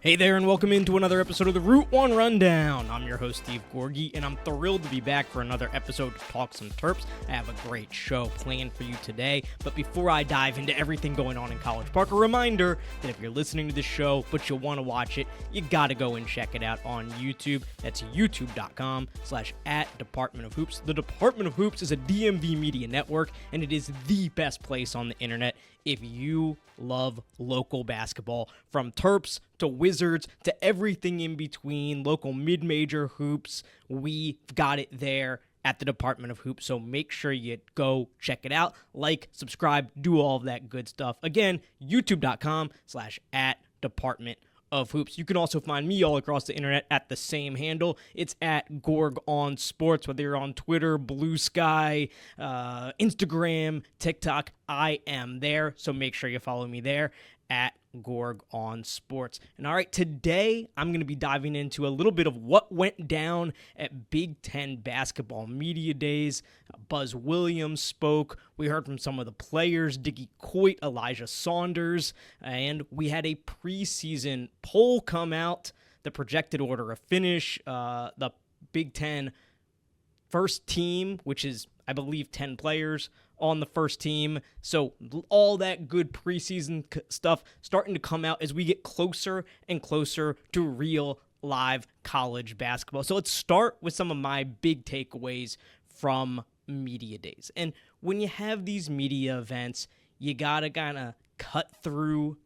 Hey there, and welcome into another episode of the Route 1 Rundown. I'm your host, Steve Gorgie, and I'm thrilled to be back for another episode to talk some Terps. I have a great show planned for you today, but before I dive into everything going on in College Park, a reminder that if you're listening to this show, but you want to watch it, you gotta go and check it out on YouTube. That's youtube.com/@Department of Hoops. The Department of Hoops is a DMV media network, and it is the best place on the internet if you love local basketball, from Terps to Wizards to everything in between, local mid-major hoops. We've got it there at the Department of Hoops, so make sure you go check it out, like, subscribe, do all of that good stuff. Again, youtube.com/@Department of Hoops. You can also find me all across the internet at the same handle. It's at Gorg on Sports, whether you're on Twitter, Blue Sky, Instagram, TikTok. I am there, so make sure you follow me there at Gorg on Sports. And all right, today I'm going to be diving into a little bit of what went down at Big Ten basketball media days. Buzz Williams spoke. We heard from some of the players, Diggy Coit, Elijah Saunders, and we had a preseason poll come out, the projected order of finish, the Big Ten first team, which is, I believe, 10 players on the first team. So all that good preseason stuff starting to come out as we get closer and closer to real live college basketball. So let's start with some of my big takeaways from media days. And when you have these media events, you gotta kind of cut through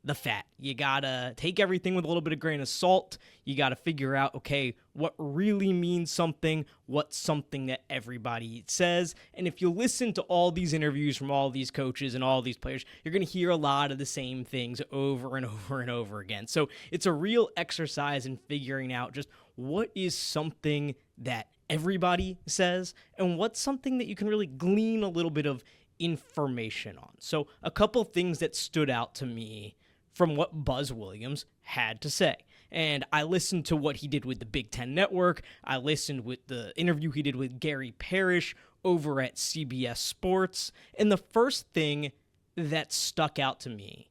the fat. You gotta take everything with a little bit of grain of salt. You gotta figure out, okay, what really means something, what's something that everybody says. And if you listen to all these interviews from all these coaches and all these players, you're gonna hear a lot of the same things over and over and over again. So it's a real exercise in figuring out just what is something that everybody says and what's something that you can really glean a little bit of information on. So a couple things that stood out to me from what Buzz Williams had to say. And I listened to what he did with the Big Ten Network. I listened with the interview he did with Gary Parrish over at CBS Sports. And the first thing that stuck out to me,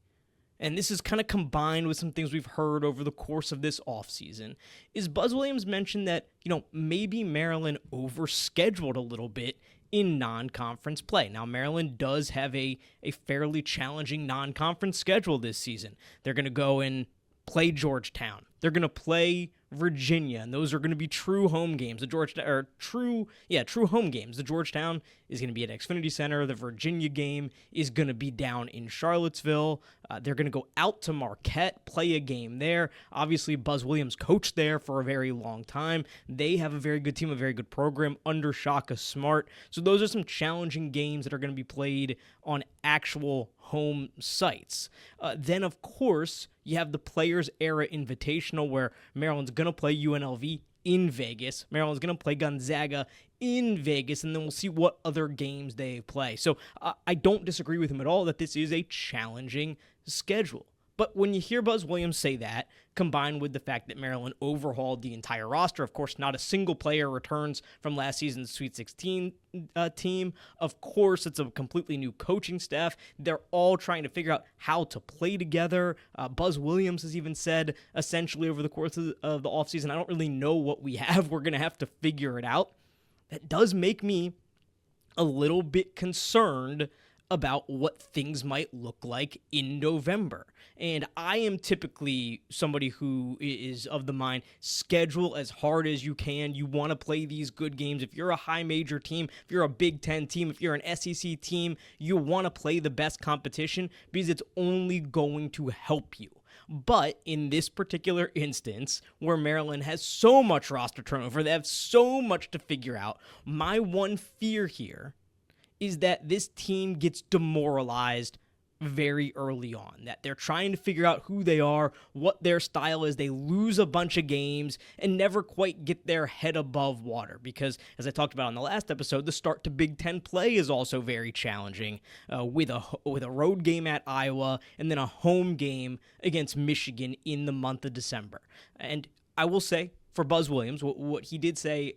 and this is kind of combined with some things we've heard over the course of this offseason, is Buzz Williams mentioned that, maybe Maryland overscheduled a little bit in non-conference play. Now, Maryland does have a fairly challenging non-conference schedule this season. They're going to go and play Georgetown. They're going to play Virginia, and those are going to be true home games. True home games. The Georgetown is going to be at Xfinity Center. The Virginia game is going to be down in Charlottesville. They're going to go out to Marquette, play a game there. Obviously, Buzz Williams coached there for a very long time. They have a very good team, a very good program under Shaka Smart. So those are some challenging games that are going to be played on actual home sites. Then, of course, you have the Players Era Invitational, where Maryland's going to play UNLV in Vegas. Maryland's going to play Gonzaga in Vegas, and then we'll see what other games they play. So I don't disagree with him at all that this is a challenging schedule. But when you hear Buzz Williams say that, combined with the fact that Maryland overhauled the entire roster, of course, not a single player returns from last season's Sweet 16 team. Of course, it's a completely new coaching staff. They're all trying to figure out how to play together. Buzz Williams has even said, essentially, over the course of the offseason, I don't really know what we have. We're going to have to figure it out. That does make me a little bit concerned about what things might look like in November. And I am typically somebody who is of the mind, schedule as hard as you can. You want to play these good games. If you're a high major team, if you're a Big Ten team, if you're an SEC team, you want to play the best competition because it's only going to help you. But in this particular instance, where Maryland has so much roster turnover, they have so much to figure out, my one fear here is that this team gets demoralized very early on, that they're trying to figure out who they are, what their style is. They lose a bunch of games and never quite get their head above water because, as I talked about on the last episode, the start to Big Ten play is also very challenging with a road game at Iowa and then a home game against Michigan in the month of December. And I will say, for Buzz Williams, what he did say,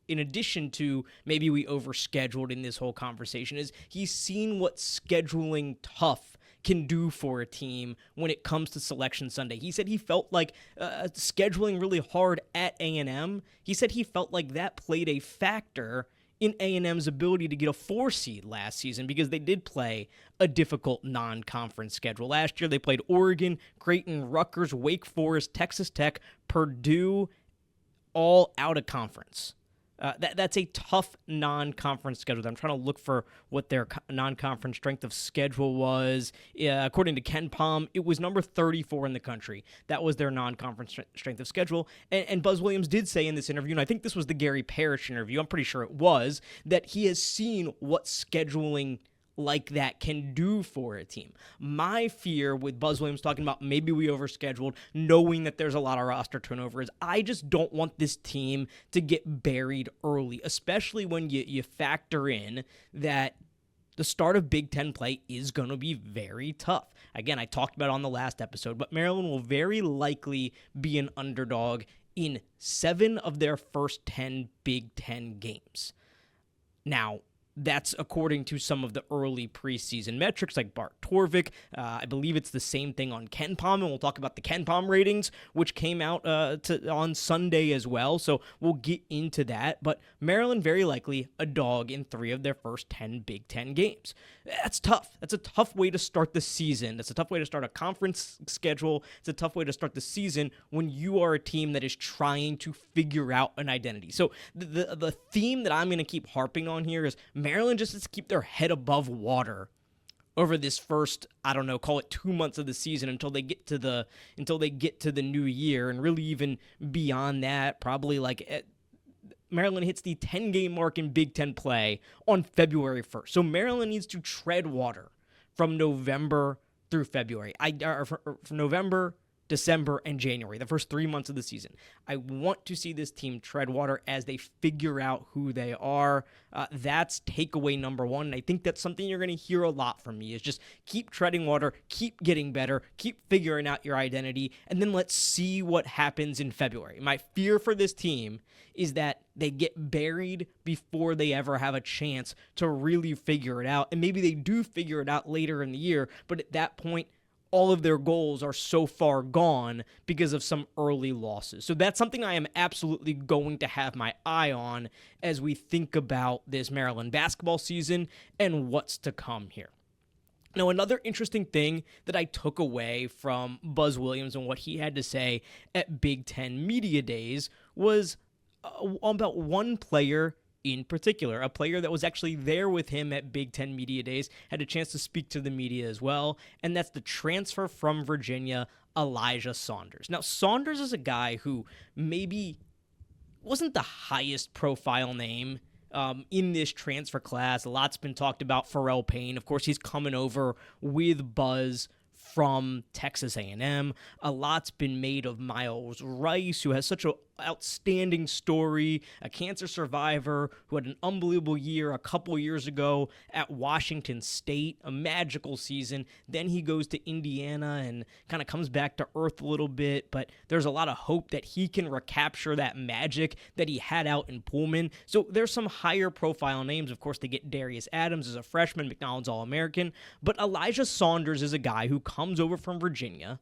in addition to maybe we overscheduled in this whole conversation, is he's seen what scheduling tough can do for a team when it comes to Selection Sunday. He said he felt like scheduling really hard at A&M. He said he felt like that played a factor in A&M's ability to get a 4 seed last season because they did play a difficult non-conference schedule. Last year they played Oregon, Creighton, Rutgers, Wake Forest, Texas Tech, Purdue, all out of conference. That's a tough non-conference schedule. I'm trying to look for what their non-conference strength of schedule was. According to Kenpom, it was number 34 in the country. That was their non-conference strength of schedule. And Buzz Williams did say in this interview, and I think this was the Gary Parrish interview, I'm pretty sure it was, that he has seen what scheduling like that can do for a team. My fear with Buzz Williams talking about maybe we overscheduled, knowing that there's a lot of roster turnover, is I just don't want this team to get buried early, especially when you factor in that the start of Big Ten play is going to be very tough. Again, I talked about it on the last episode, but Maryland will very likely be an underdog in 7 of their first 10 Big Ten games. Now, that's according to some of the early preseason metrics like Bart Torvik. I believe it's the same thing on Kenpom, and we'll talk about the Kenpom ratings, which came out on Sunday as well, so we'll get into that. But Maryland very likely a dog in 3 of their first 10 Big Ten games. That's tough. That's a tough way to start the season. That's a tough way to start a conference schedule. It's a tough way to start the season when you are a team that is trying to figure out an identity. So the theme that I'm going to keep harping on here is Maryland just has to keep their head above water over this first, I don't know, call it 2 months of the season until they get to the new year, and really even beyond that, probably like Maryland hits the 10-game mark in Big Ten play on February 1st. So Maryland needs to tread water from November through February. From November, December, and January, the first 3 months of the season. I want to see this team tread water as they figure out who they are. That's takeaway number 1. And I think that's something you're going to hear a lot from me, is just keep treading water, keep getting better, keep figuring out your identity, and then let's see what happens in February. My fear for this team is that they get buried before they ever have a chance to really figure it out. And maybe they do figure it out later in the year, but at that point, all of their goals are so far gone because of some early losses. So that's something I am absolutely going to have my eye on as we think about this Maryland basketball season and what's to come here. Now, another interesting thing that I took away from Buzz Williams and what he had to say at Big Ten Media Days was about one player in particular, a player that was actually there with him at Big Ten Media Days, had a chance to speak to the media as well, and that's the transfer from Virginia, Elijah Saunders. Now, Saunders is a guy who maybe wasn't the highest profile name in this transfer class. A lot's been talked about Pharrell Payne. Of course, he's coming over with Buzz from Texas A&M. A lot's been made of Miles Rice, who has such an outstanding story, a cancer survivor who had an unbelievable year a couple years ago at Washington State, a magical season. Then he goes to Indiana and kind of comes back to earth a little bit, but there's a lot of hope that he can recapture that magic that he had out in Pullman. So there's some higher profile names. Of course, they get Darius Adams as a freshman, McDonald's All-American, but Elijah Saunders is a guy who comes over from Virginia.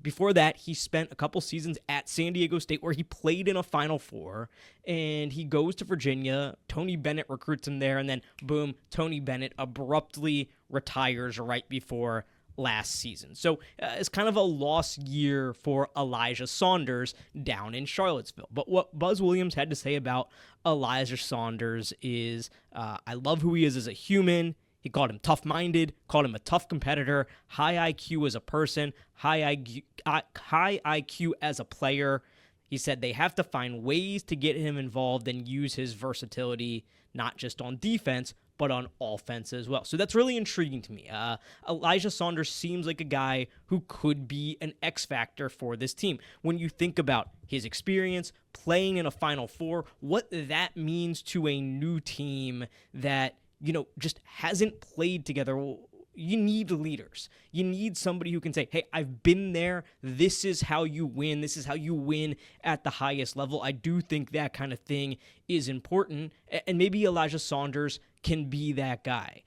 Before that, he spent a couple seasons at San Diego State where he played in a Final Four, and he goes to Virginia. Tony Bennett recruits him there, and then boom, Tony Bennett abruptly retires right before last season. So it's kind of a lost year for Elijah Saunders down in Charlottesville. But what Buzz Williams had to say about Elijah Saunders is, I love who he is as a human. He called him tough-minded, called him a tough competitor, high IQ as a person, high IQ as a player. He said they have to find ways to get him involved and use his versatility, not just on defense, but on offense as well. So that's really intriguing to me. Elijah Saunders seems like a guy who could be an X factor for this team. When you think about his experience, playing in a Final Four, what that means to a new team that just hasn't played together. You need leaders. You need somebody who can say, hey, I've been there. This is how you win. This is how you win at the highest level. I do think that kind of thing is important. And maybe Elijah Saunders can be that guy.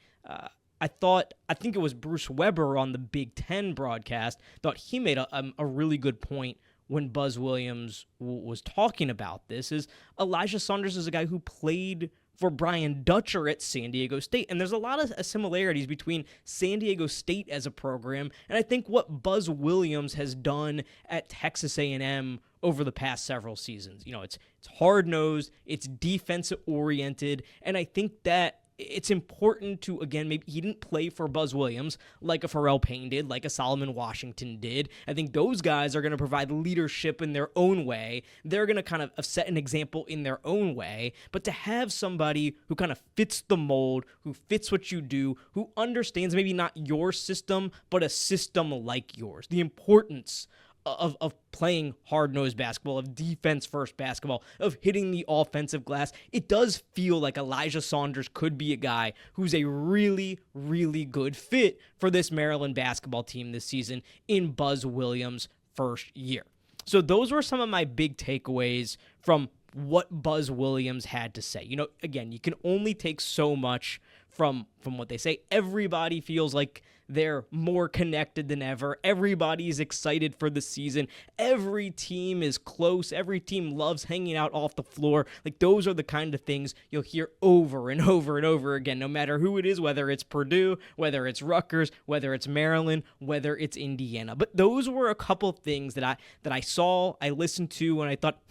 I think it was Bruce Weber on the Big Ten broadcast, thought he made a really good point when Buzz Williams was talking about this, is Elijah Saunders is a guy who played for Brian Dutcher at San Diego State. And there's a lot of similarities between San Diego State as a program and I think what Buzz Williams has done at Texas A&M over the past several seasons. It's hard-nosed, it's defensive-oriented, and I think that it's important to, again, maybe he didn't play for Buzz Williams like a Pharrell Payne did, like a Solomon Washington did. I think those guys are going to provide leadership in their own way. They're going to kind of set an example in their own way. But to have somebody who kind of fits the mold, who fits what you do, who understands maybe not your system, but a system like yours, the importance of playing hard-nosed basketball, of defense-first basketball, of hitting the offensive glass, it does feel like Elijah Saunders could be a guy who's a really, really good fit for this Maryland basketball team this season in Buzz Williams' first year. So those were some of my big takeaways from what Buzz Williams had to say. Again, you can only take so much from what they say. Everybody feels like they're more connected than ever. Everybody's excited for the season. Every team is close. Every team loves hanging out off the floor. Like, those are the kind of things you'll hear over and over and over again, no matter who it is, whether it's Purdue, whether it's Rutgers, whether it's Maryland, whether it's Indiana. But those were a couple of things that I saw, I listened to, and I thought,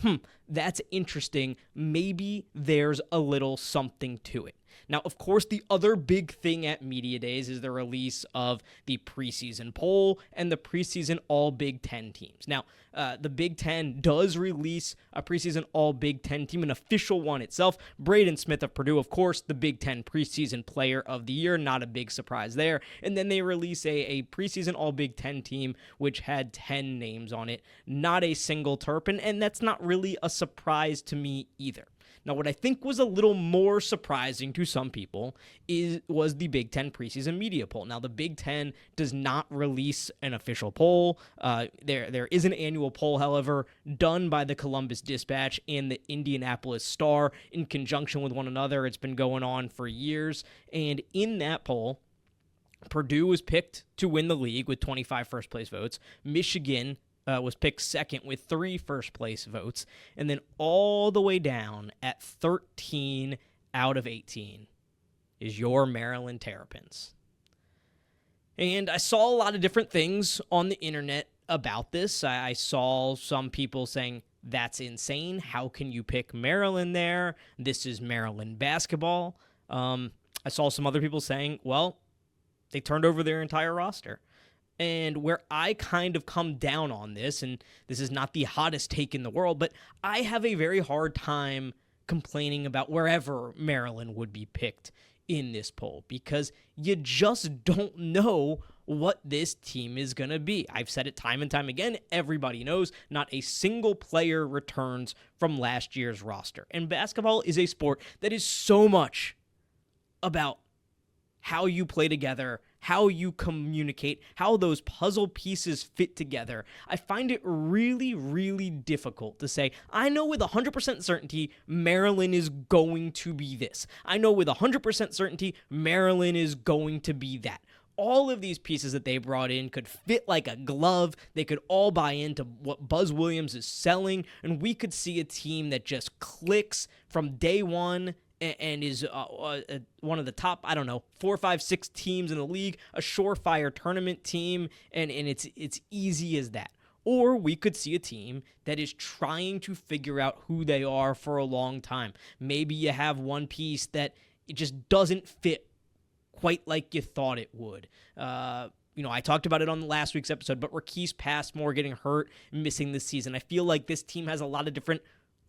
that's interesting. Maybe there's a little something to it. Now, of course, the other big thing at Media Days is the release of the preseason poll and the preseason All-Big Ten teams. Now, the Big Ten does release a preseason All-Big Ten team, an official one itself. Braden Smith of Purdue, of course, the Big Ten preseason player of the year, not a big surprise there. And then they release a preseason All-Big Ten team, which had 10 names on it, not a single Terp, and that's not really a surprise to me either. Now, what I think was a little more surprising to some people was the Big Ten preseason media poll. Now, the Big Ten does not release an official poll. There is an annual poll, however, done by the Columbus Dispatch and the Indianapolis Star in conjunction with one another. It's been going on for years. And in that poll, Purdue was picked to win the league with 25 first-place votes. Michigan was picked second with 3 first-place votes. And then all the way down at 13 out of 18 is your Maryland Terrapins. And I saw a lot of different things on the internet about this. I saw some people saying, that's insane. How can you pick Maryland there? This is Maryland basketball. I saw some other people saying, well, they turned over their entire roster. And where I kind of come down on this, and this is not the hottest take in the world, but I have a very hard time complaining about wherever Maryland would be picked in this poll because you just don't know what this team is going to be. I've said it time and time again. Everybody knows not a single player returns from last year's roster. And basketball is a sport that is so much about how you play together, how you communicate, how those puzzle pieces fit together. I find it really, really difficult to say, I know with 100% certainty Maryland is going to be this. I know with 100% certainty Maryland is going to be that. All of these pieces that they brought in could fit like a glove. They could all buy into what Buzz Williams is selling, and we could see a team that just clicks from day one and is one of the top, 4, 5, 6 teams in the league, a surefire tournament team, and it's easy as that. Or we could see a team that is trying to figure out who they are for a long time. Maybe you have one piece that it just doesn't fit quite like you thought it would. I talked about it on last week's episode, but Rakeese Passmore getting hurt, missing this season. I feel like this team has a lot of different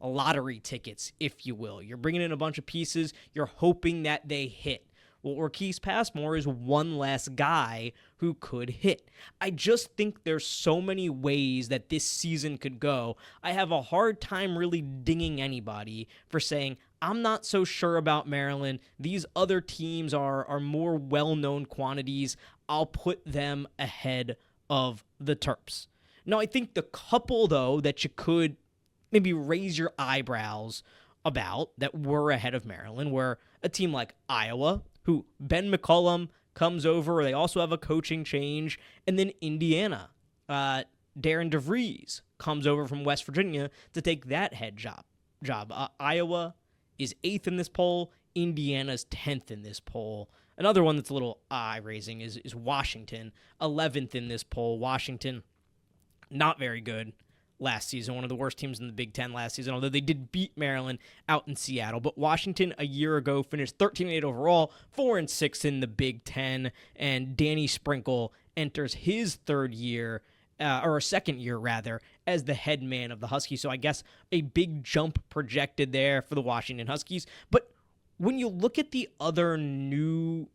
lottery tickets, if you will. You're bringing in a bunch of pieces. You're hoping that they hit. Well, Rakeese Passmore is one less guy who could hit. I just think there's so many ways that this season could go. I have a hard time really dinging anybody for saying, I'm not so sure about Maryland. These other teams are more well-known quantities. I'll put them ahead of the Terps. Now, I think the couple, though, that you could maybe raise your eyebrows about that were ahead of Maryland were a team like Iowa, who Ben McCollum comes over. They also have a coaching change. And then Indiana, Darren DeVries comes over from West Virginia to take that head job. Iowa is 8th in this poll. Indiana's 10th in this poll. Another one that's a little eye-raising is Washington, 11th in this poll. Washington, not very good last season, one of the worst teams in the Big Ten last season, although they did beat Maryland out in Seattle. But Washington a year ago finished 13-8 overall, 4-6 in the Big Ten, and Danny Sprinkle enters his third year, or second year rather, as the head man of the Huskies. So I guess a big jump projected there for the Washington Huskies. But when you look at the other new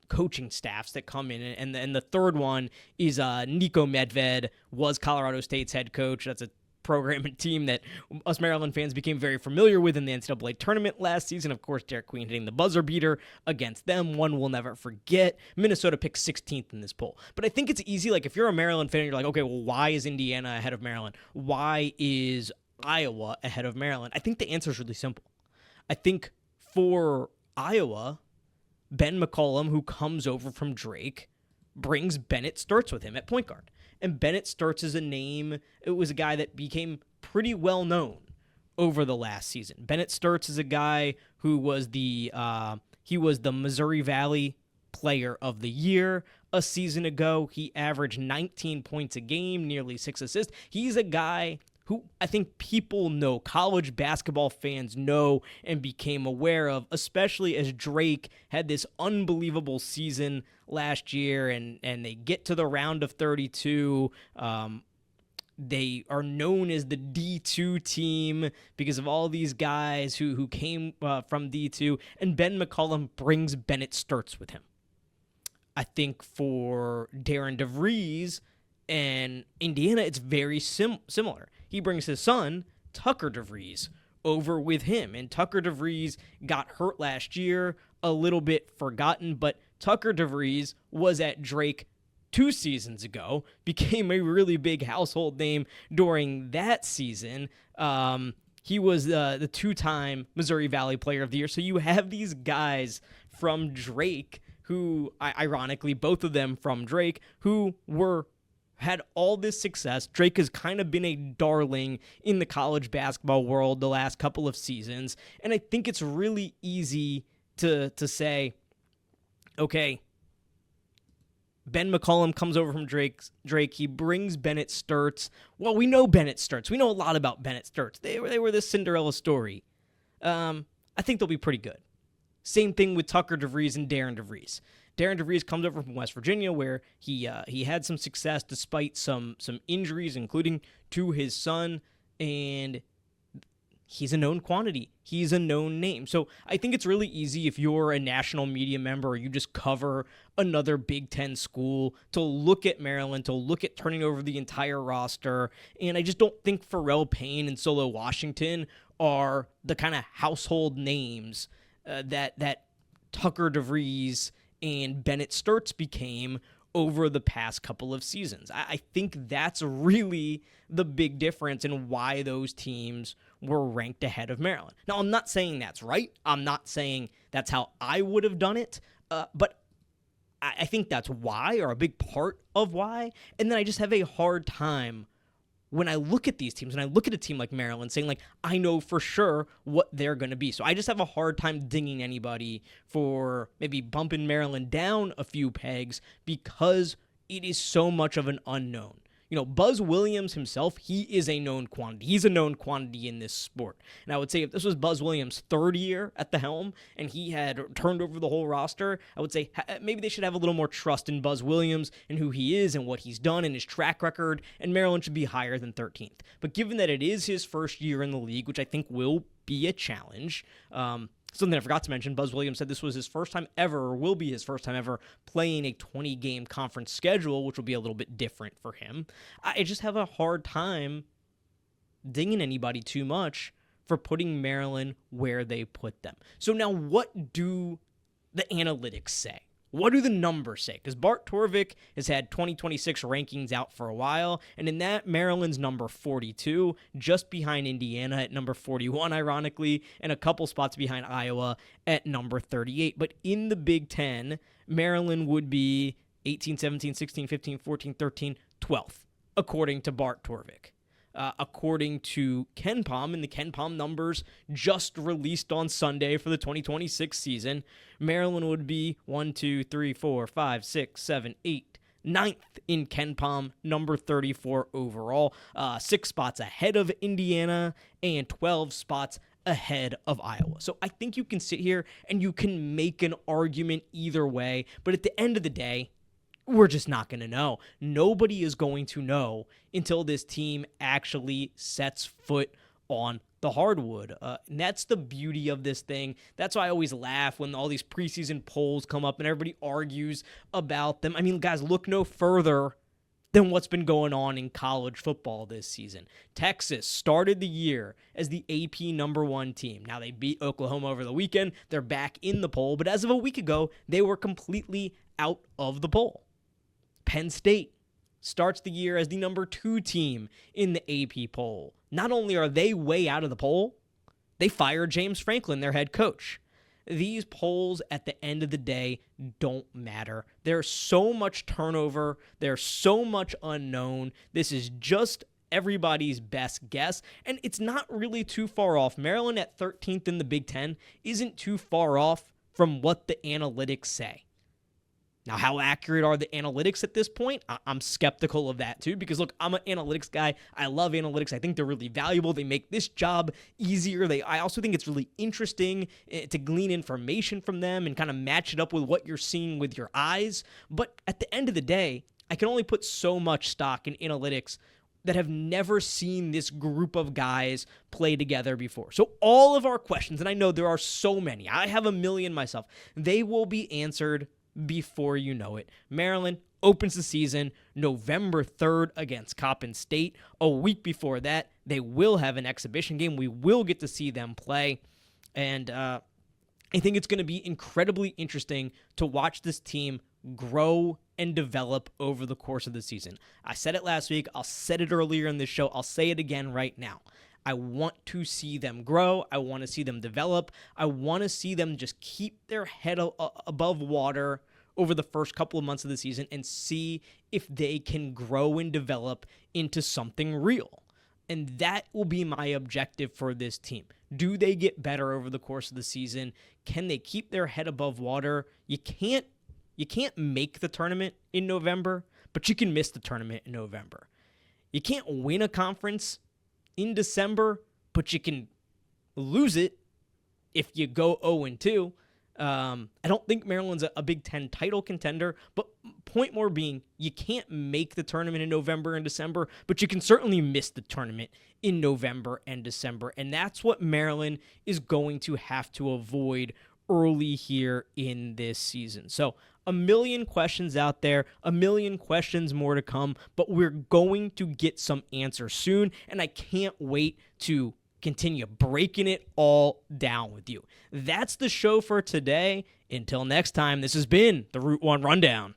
coaching staffs that come in, and the third one is Nico Medved, was Colorado State's head coach. That's a program and team that us Maryland fans became very familiar with in the NCAA tournament last season. Of course, Derek Queen hitting the buzzer beater against them, one we'll never forget. Minnesota picked 16th in this poll. But I think it's easy, like if you're a Maryland fan, you're like, okay, well, why is Indiana ahead of Maryland? Why is Iowa ahead of Maryland? I think the answer is really simple. I think for Iowa, Ben McCollum, who comes over from Drake, brings Bennett Sturts with him at point guard. And Bennett Sturts is a name, it was a guy that became pretty well known over the last season. Bennett Sturts is a guy who was the Missouri Valley Player of the Year a season ago. He averaged 19 points a game, nearly 6 assists. He's a guy who I think people know, college basketball fans know and became aware of, especially as Drake had this unbelievable season last year, and they get to the round of 32. They are known as the D2 team because of all these guys who came from D2, and Ben McCollum brings Bennett Sturts with him. I think for Darren DeVries and Indiana, it's very similar. He brings his son, Tucker DeVries, over with him. And Tucker DeVries got hurt last year, a little bit forgotten, but Tucker DeVries was at Drake 2 seasons ago, became a really big household name during that season. He was the 2-time Missouri Valley Player of the Year. So you have these guys from Drake who, ironically, both of them from Drake, who had all this success. Drake has kind of been a darling in the college basketball world the last couple of seasons. And I think it's really easy to say, okay, Ben McCollum comes over from Drake. He brings Bennett Sturts. Well, we know Bennett Sturts. We know a lot about Bennett Sturts. They were this Cinderella story. I think they'll be pretty good. Same thing with Tucker DeVries and Darren DeVries. Darren DeVries comes over from West Virginia, where he had some success despite some injuries, including to his son, and he's a known quantity. He's a known name. So I think it's really easy if you're a national media member or you just cover another Big Ten school to look at Maryland, to look at turning over the entire roster. And I just don't think Pharrell Payne and Solo Washington are the kind of household names that Tucker DeVries and Bennett Sturts became over the past couple of seasons. I think that's really the big difference in why those teams were ranked ahead of Maryland. Now, I'm not saying that's right. I'm not saying that's how I would have done it, but I think that's why, or a big part of why. And then I just have a hard time when I look at these teams, and I look at a team like Maryland, saying, like, I know for sure what they're going to be. So I just have a hard time dinging anybody for maybe bumping Maryland down a few pegs because it is so much of an unknown. You know, Buzz Williams himself, he is a known quantity. He's a known quantity in this sport. And I would say if this was Buzz Williams' third year at the helm and he had turned over the whole roster, I would say maybe they should have a little more trust in Buzz Williams and who he is and what he's done and his track record, and Maryland should be higher than 13th. But given that it is his first year in the league, which I think will be a challenge, something I forgot to mention, Buzz Williams said this was his first time ever, or will be his first time ever, playing a 20-game conference schedule, which will be a little bit different for him. I just have a hard time dinging anybody too much for putting Maryland where they put them. So now what do the analytics say? What do the numbers say? Because Bart Torvik has had 2026 rankings out for a while, and in that, Maryland's number 42, just behind Indiana at number 41, ironically, and a couple spots behind Iowa at number 38. But in the Big Ten, Maryland would be 18, 17, 16, 15, 14, 13, 12th, according to Bart Torvik. According to Kenpom, and the Kenpom numbers just released on Sunday for the 2026 season, Maryland would be 1, 2, 3, 4, 5, 6, 7, 8, 9th in Kenpom, number 34 overall, 6 spots ahead of Indiana, and 12 spots ahead of Iowa. So I think you can sit here and you can make an argument either way, but at the end of the day, we're just not going to know. Nobody is going to know until this team actually sets foot on the hardwood. And that's the beauty of this thing. That's why I always laugh when all these preseason polls come up and everybody argues about them. I mean, guys, look no further than what's been going on in college football this season. Texas started the year as the AP number 1 team. Now they beat Oklahoma over the weekend. They're back in the poll, but as of a week ago, they were completely out of the poll. Penn State starts the year as the number 2 team in the AP poll. Not only are they way out of the poll, they fired James Franklin, their head coach. These polls at the end of the day don't matter. There's so much turnover. There's so much unknown. This is just everybody's best guess, and it's not really too far off. Maryland at 13th in the Big Ten isn't too far off from what the analytics say. Now, how accurate are the analytics at this point? I'm skeptical of that too, because look, I'm an analytics guy. I love analytics. I think they're really valuable. They make this job easier. I also think it's really interesting to glean information from them and kind of match it up with what you're seeing with your eyes. But at the end of the day, I can only put so much stock in analytics that have never seen this group of guys play together before. So all of our questions, and I know there are so many, I have a million myself, they will be answered before you know it. Maryland opens the season November 3rd against Coppin State. A week before that, they will have an exhibition game. We will get to see them play. And I think it's going to be incredibly interesting to watch this team grow and develop over the course of the season. I said it last week. I'll say it earlier in this show. I'll say it again right now. I want to see them grow. I want to see them develop. I want to see them just keep their head above water over the first couple of months of the season and see if they can grow and develop into something real. And that will be my objective for this team. Do they get better over the course of the season? Can they keep their head above water? You can't make the tournament in November, but you can miss the tournament in November. You can't win a conference in December, but you can lose it if you go 0-2. I don't think Maryland's a Big Ten title contender, but point more being, you can't make the tournament in November and December, but you can certainly miss the tournament in November and December, and that's what Maryland is going to have to avoid early here in this season. So a million questions out there, a million questions more to come, but we're going to get some answers soon, and I can't wait to continue breaking it all down with you. That's the show for today. Until next time, this has been the Route 1 Rundown.